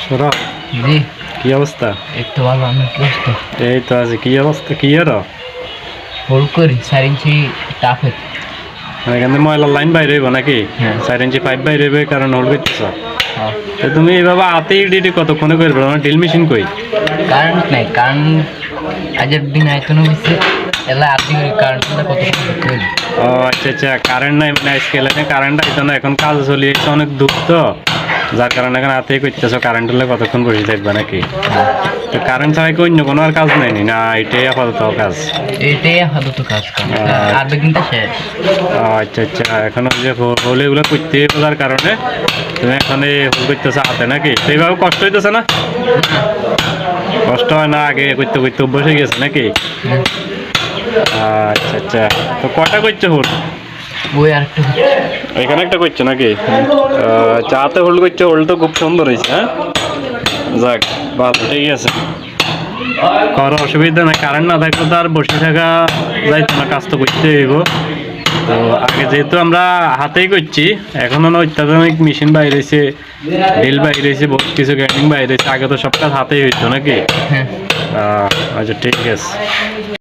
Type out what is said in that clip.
সৌরভ, জি। কি অবস্থা? এই তো ভালো, আমি কি অবস্থা? এই তো আছে। কি অবস্থা? কি আর হোল্ড করি 4 ইঞ্চি টাফে। মানে এখানে ময়লার লাইন বাইরে হইব নাকি? হ্যাঁ। 4 ইঞ্চি পাইপ বাইরে হইবে, কারণ হোল করতেছ। হ্যাঁ। তো তুমি এইভাবে হাতেই ডিডি কতক্ষণে করবে? আমার ড্রিল মেশিন কই? কারেন্ট নাই, কারেন্ট আজের দিন আইতনো হয়েছে এলা আদি কারেন্ট কত কই। ও আচ্ছা আচ্ছা, কারেন্ট নাই মানে আজকে এলাকায় কারেন্ট আইতো না, এখন কাজ চলিয়েছে অনেক দূর তো, যার কারণে এখন হাতেই করতেছো। কারেন্ট হলে কতক্ষণ বসে থাকবে নাকি? তো কারেন্ট ছাড়া কি অন্য কোনো আর কাজ নেই না? এটাই আপাতত কাজ? এটাই আপাতত কাজ করে, আর দিনটা শেষ। আচ্ছা আচ্ছা, এখন ওই যে হোল এগুলো করতে বোঝার কারণে তুমি এখানে হোল করতেছো হাতে নাকি? তো এইভাবে কষ্ট হইতেছে না? কষ্ট হয় না? আগে করতে করতে অভ্যাস হয়ে গেছে নাকি? আচ্ছা আচ্ছা, তো কটা করছো হোল? ওই আরেকটা এখানে একটা করছো নাকি? চাতে হোল্ড করছো, হোল্ড তো খুব সুন্দর হয়েছে। হ্যাঁ, যাক ভালো, ঠিক আছে। কোনো অসুবিধা নাই। কারেন্ট না থাকলে তো আর বসে থাকা যাইতো না, কাজ তো করতে হইব। তো আগে যেহেতু আমরা হাতেই করছি, এখনো না অত্যাধুনিক মেশিন বাইরেছে, ড্রিল বাইরেছে, বহুত কিছু গ্রাইন্ডিং বাইরেছে। আগে তো সব কাজ হাতেই হইতো নাকি? হ্যাঁ। আচ্ছা ঠিক আছে।